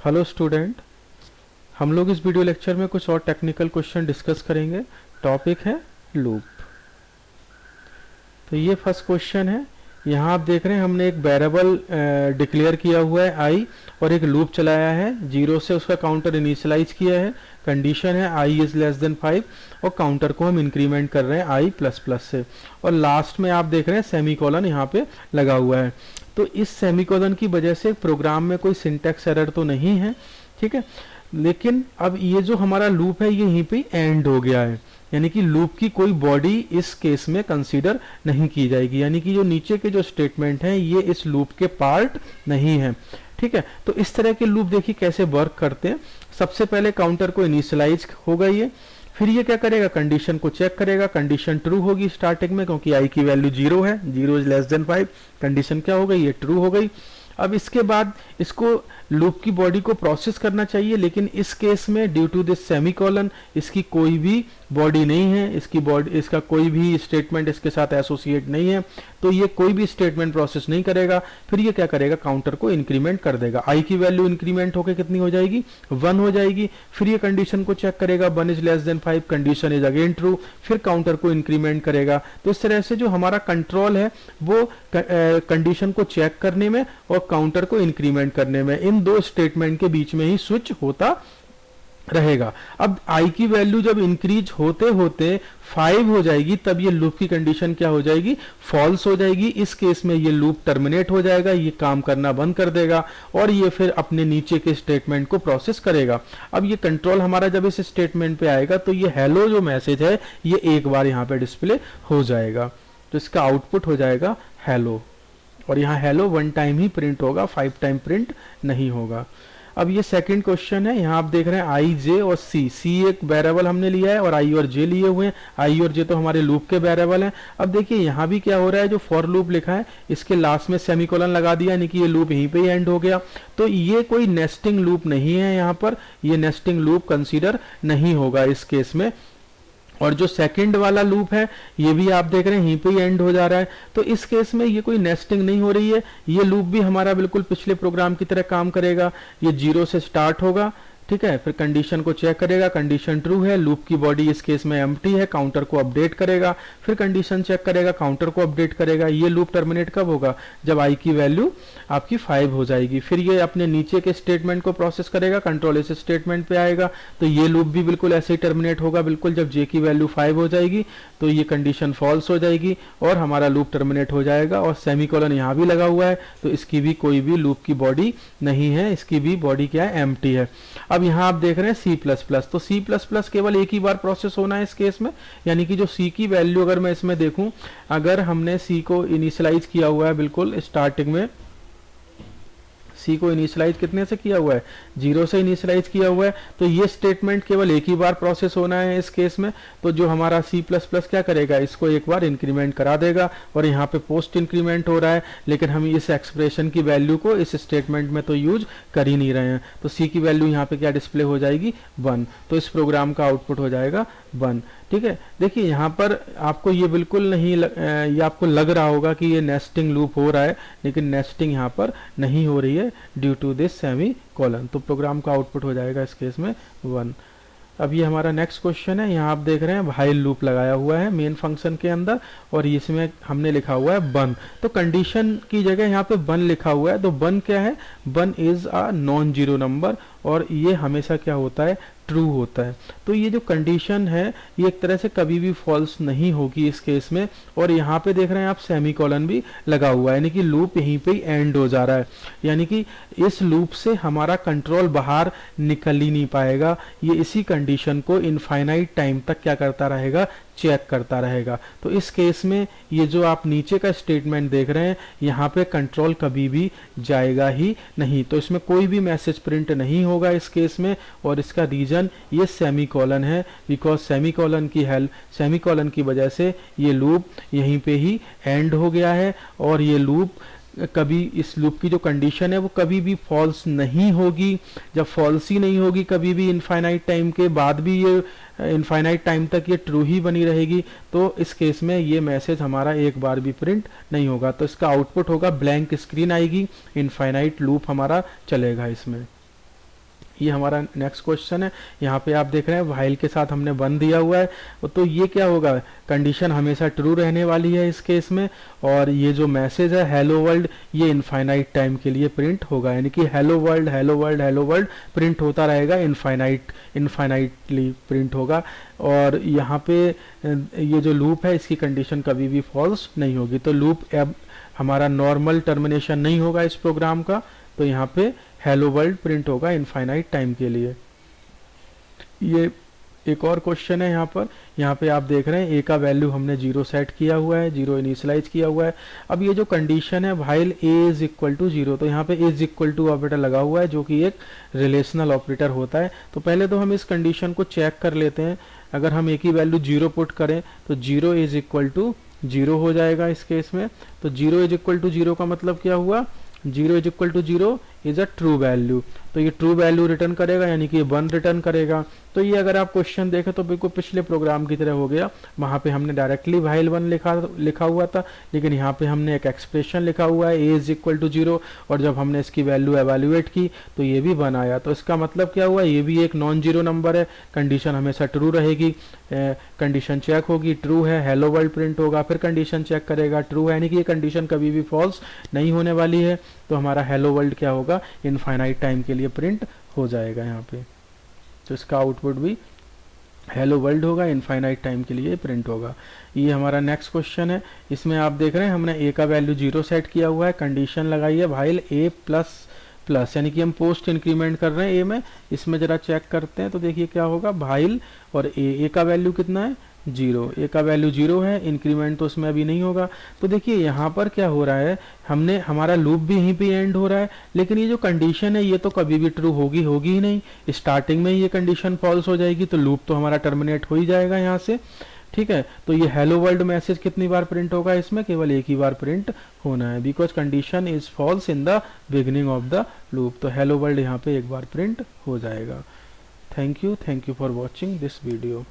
Hello student, हम लोग इस वीडियो लेक्चर में कुछ और टेक्निकल क्वेश्चन डिस्कस करेंगे। टॉपिक है लूप। तो ये फर्स्ट क्वेश्चन है। यहाँ आप देख रहे हैं हमने एक वेरिएबल डिक्लेयर किया हुआ है आई, और एक लूप चलाया है। 0 से उसका काउंटर इनिशियलाइज किया है। कंडीशन है आई इज लेस देन 5, और काउंटर को हम इंक्रीमेंट कर रहे हैं आई प्लस प्लस से। और लास्ट में आप देख रहे हैं सेमीकोलन यहाँ पे लगा हुआ है। तो इस सेमीकोलन की वजह से प्रोग्राम में कोई सिंटैक्स एरर तो नहीं है, ठीक है। लेकिन अब ये जो हमारा लूप है ये यहीं पे एंड हो गया है, यानी कि लूप की कोई बॉडी इस केस में कंसीडर नहीं की जाएगी, यानी कि जो नीचे के जो स्टेटमेंट हैं ये इस लूप के पार्ट नहीं है, ठीक है। तो इस तरह के लूप देखिए कैसे वर्क करते हैं। सबसे पहले काउंटर को इनिशियलाइज होगा ये, फिर ये क्या करेगा, कंडीशन को चेक करेगा। कंडीशन ट्रू होगी स्टार्टिंग में, क्योंकि आई की वैल्यू 0 है, 0 इज लेस देन 5। कंडीशन क्या हो गई, ये ट्रू हो गई। अब इसके बाद इसको लूप की बॉडी को प्रोसेस करना चाहिए, लेकिन इस केस में ड्यू टू दिस सेमीकोलन इसकी कोई भी बॉडी नहीं है, इसकी बॉडी, इसका कोई भी स्टेटमेंट इसके साथ एसोसिएट नहीं है, तो ये कोई भी स्टेटमेंट प्रोसेस नहीं करेगा। फिर ये क्या करेगा, काउंटर को इंक्रीमेंट कर देगा। आई की वैल्यू इंक्रीमेंट होकर कितनी हो जाएगी, 1 हो जाएगी। फिर ये कंडीशन को चेक करेगा, 1 is less than 5, condition is again true. फिर काउंटर को इंक्रीमेंट करेगा। तो इस तरह से जो हमारा कंट्रोल है वो कंडीशन को चेक करने में और काउंटर को इंक्रीमेंट करने में, इन दो स्टेटमेंट के बीच में ही स्विच होता रहेगा। अब आई की वैल्यू जब इंक्रीज होते होते 5 हो जाएगी, तब ये लूप की कंडीशन क्या हो जाएगी, फॉल्स हो जाएगी। इस केस में ये लूप टर्मिनेट हो जाएगा, ये काम करना बंद कर देगा और ये फिर अपने नीचे के स्टेटमेंट को प्रोसेस करेगा। अब ये कंट्रोल हमारा जब इस स्टेटमेंट पे आएगा तो ये हेलो जो मैसेज है ये एक बार यहाँ पे डिस्प्ले हो जाएगा, तो इसका आउटपुट हो जाएगा हेलो। और यहाँ हेलो 1 टाइम ही प्रिंट होगा, 5 टाइम प्रिंट नहीं होगा। अब ये सेकंड क्वेश्चन है। यहाँ आप देख रहे हैं आई, जे और सी। सी एक वेरिएबल हमने लिया है और आई और जे लिए हुए हैं। आई और जे तो हमारे लूप के वेरिएबल हैं। अब देखिए यहाँ भी क्या हो रहा है, जो फॉर लूप लिखा है इसके लास्ट में सेमीकोलन लगा दिया, यानी कि ये लूप यहीं पे ही एंड हो गया। तो ये कोई नेस्टिंग लूप नहीं है, यहाँ पर ये नेस्टिंग लूप कंसीडर नहीं होगा इस केस में। और जो सेकंड वाला लूप है ये भी आप देख रहे हैं यहीं पे ही एंड हो जा रहा है, तो इस केस में ये कोई नेस्टिंग नहीं हो रही है। ये लूप भी हमारा बिल्कुल पिछले प्रोग्राम की तरह काम करेगा। ये 0 से स्टार्ट होगा, ठीक है। फिर कंडीशन को चेक करेगा, कंडीशन ट्रू है, लूप की बॉडी इस केस में एम्प्टी है, काउंटर को अपडेट करेगा। फिर कंडीशन चेक करेगा, काउंटर को अपडेट करेगा। ये लूप टर्मिनेट कब होगा, जब आई की वैल्यू आपकी 5 हो जाएगी। फिर ये अपने नीचे के स्टेटमेंट को प्रोसेस करेगा, कंट्रोल इस स्टेटमेंट पे आएगा, तो ये लूप भी बिल्कुल ऐसे ही टर्मिनेट होगा, बिल्कुल जब जे की वैल्यू 5 हो जाएगी तो ये कंडीशन फॉल्स हो जाएगी और हमारा लूप टर्मिनेट हो जाएगा। और सेमीकोलन यहाँ भी लगा हुआ है, तो इसकी भी कोई भी लूप की बॉडी नहीं है, इसकी भी बॉडी क्या है, एम्प्टी है। अब यहाँ आप देख रहे हैं सी प्लस प्लस, तो सी प्लस प्लस केवल एक ही बार प्रोसेस होना है इस केस में, यानी कि जो सी की वैल्यू अगर मैं इसमें देखूं, अगर हमने सी को इनिशियलाइज किया हुआ है बिल्कुल स्टार्टिंग में, सी को इनिशियलाइज कितने से किया हुआ है, 0 से इनिशियलाइज किया हुआ है, तो ये स्टेटमेंट केवल एक ही बार प्रोसेस होना है इस केस में। तो जो हमारा सी प्लस प्लस क्या करेगा, इसको एक बार इंक्रीमेंट करा देगा। और यहाँ पे पोस्ट इंक्रीमेंट हो रहा है, लेकिन हम इस एक्सप्रेशन की वैल्यू को इस स्टेटमेंट में तो यूज कर ही नहीं रहे हैं, तो सी की वैल्यू यहाँ पे क्या डिस्प्ले हो जाएगी, 1। तो इस प्रोग्राम का आउटपुट हो जाएगा 1, ठीक है। देखिए यहाँ पर आपको ये बिल्कुल नहीं ये आपको लग रहा होगा कि ये नेस्टिंग लूप हो रहा है, लेकिन नेस्टिंग यहाँ पर नहीं हो रही है ड्यू टू दिस सेमीकोलन। तो प्रोग्राम का आउटपुट हो जाएगा इस केस में 1। अब ये हमारा नेक्स्ट क्वेश्चन है। यहाँ आप देख रहे हैं व्हाइल लूप लगाया हुआ है मेन फंक्शन के अंदर, और इसमें हमने लिखा हुआ है 1। तो कंडीशन की जगह यहाँ पे 1 लिखा हुआ है, तो 1 क्या है, 1 is a non zero number, और ये हमेशा क्या होता है, ट्रू होता है। तो ये जो कंडीशन है ये एक तरह से कभी भी फॉल्स नहीं होगी इस केस में। और यहाँ पे देख रहे हैं आप सेमीकोलन भी लगा हुआ है, यानी कि लूप यहीं पे ही एंड हो जा रहा है, यानी कि इस लूप से हमारा कंट्रोल बाहर निकल ही नहीं पाएगा। ये इसी कंडीशन को इनफाइनाइट टाइम तक क्या करता रहेगा, चेक करता रहेगा। तो इस केस में ये जो आप नीचे का स्टेटमेंट देख रहे हैं यहाँ पे कंट्रोल कभी भी जाएगा ही नहीं, तो इसमें कोई भी मैसेज प्रिंट नहीं होगा इस केस में। और इसका रीजन ये सेमीकोलन है, बिकॉज सेमीकोलन की वजह से ये लूप यहीं पे ही एंड हो गया है। और ये लूप कभी, इस लूप की जो कंडीशन है वो कभी भी फॉल्स नहीं होगी। जब फॉल्स ही नहीं होगी कभी भी इनफाइनाइट टाइम के बाद भी, ये इनफाइनाइट टाइम तक ये ट्रू ही बनी रहेगी, तो इस केस में ये मैसेज हमारा एक बार भी प्रिंट नहीं होगा। तो इसका आउटपुट होगा ब्लैंक स्क्रीन आएगी, इनफाइनाइट लूप हमारा चलेगा इसमें। ये हमारा नेक्स्ट क्वेश्चन है। यहाँ पे आप देख रहे हैं व्हाइल के साथ हमने वन दिया हुआ है, तो ये क्या होगा, कंडीशन हमेशा ट्रू रहने वाली है इस केस में। और ये जो मैसेज है हेलो वर्ल्ड, ये इनफाइनाइट टाइम के लिए प्रिंट होगा, यानी कि hello world hello world hello world print होता रहेगा, इनफाइनाइटली प्रिंट होगा। और यहाँ पे ये जो लूप है इसकी कंडीशन कभी भी फॉल्स नहीं होगी, तो लूप अब हमारा नॉर्मल टर्मिनेशन नहीं होगा इस प्रोग्राम का, तो यहाँ पे हेलो वर्ल्ड प्रिंट होगा इनफाइनाइट टाइम के लिए। ये एक और क्वेश्चन है यहाँ पे आप देख रहे हैं ए का वैल्यू हमने 0 सेट किया हुआ है, 0 इनिशियलाइज किया हुआ है। अब ये जो कंडीशन है while A is equal to 0, तो यहाँ पे इज इक्वल टू ऑपरेटर लगा हुआ है जो कि एक रिलेशनल ऑपरेटर होता है। तो पहले तो हम इस कंडीशन को चेक कर लेते हैं। अगर हम ए की वैल्यू 0 पुट करें तो 0 इज इक्वल टू 0 हो जाएगा इस केस में। तो 0 इज इक्वल टू 0 का मतलब क्या हुआ, 0 is equal to 0 is a true value, तो ये ट्रू वैल्यू रिटर्न करेगा, यानी कि 1 रिटर्न करेगा। तो ये अगर आप क्वेश्चन देखें तो बिल्कुल पिछले प्रोग्राम की तरह हो गया, वहाँ पे हमने डायरेक्टली व्हाइल 1 लिखा हुआ था, लेकिन यहाँ पे हमने एक एक्सप्रेशन लिखा हुआ है ए इज इक्वल टू 0, और जब हमने इसकी वैल्यू एवेल्युएट की तो ये भी 1 आया। तो इसका मतलब क्या हुआ, ये भी एक नॉन जीरो नंबर है, कंडीशन हमेशा ट्रू रहेगी। कंडीशन चेक होगी, ट्रू है, हेलो वर्ल्ड प्रिंट होगा, फिर कंडीशन चेक करेगा, ट्रू है, यानी कि ये कंडीशन कभी भी फॉल्स नहीं होने वाली है। तो हमारा हेलो वर्ल्ड क्या होगा, इनफाइनाइट टाइम के लिए प्रिंट हो जाएगा यहाँ पे। तो इसका आउटपुट भी हेलो वर्ल्ड होगा, इनफाइनाइट टाइम के लिए प्रिंट होगा। ये हमारा नेक्स्ट क्वेश्चन है। इसमें आप देख रहे हैं हमने ए का वैल्यू 0 सेट किया हुआ है, कंडीशन लगाई है व्हाइल ए प्लस प्लस, यानी कि हम पोस्ट इंक्रीमेंट कर रहे हैं ए में। इसमें जरा चेक करते हैं तो देखिए क्या होगा, व्हाइल और ए का वैल्यू कितना है 0, ए का वैल्यू 0 है, इंक्रीमेंट तो उसमें अभी नहीं होगा। तो देखिए यहाँ पर क्या हो रहा है, हमारा लूप भी यहीं पे एंड हो रहा है, लेकिन ये जो कंडीशन है ये तो कभी भी ट्रू होगी ही नहीं। स्टार्टिंग में ये कंडीशन फॉल्स हो जाएगी तो लूप तो हमारा टर्मिनेट हो ही जाएगा यहाँ से, ठीक है। तो ये हेलो वर्ल्ड मैसेज कितनी बार प्रिंट होगा, इसमें केवल एक ही बार प्रिंट होना है, because condition is falls in the beginning of the loop. तो हेलो वर्ल्ड यहाँ पे एक बार प्रिंट हो जाएगा। Thank you for watching this video.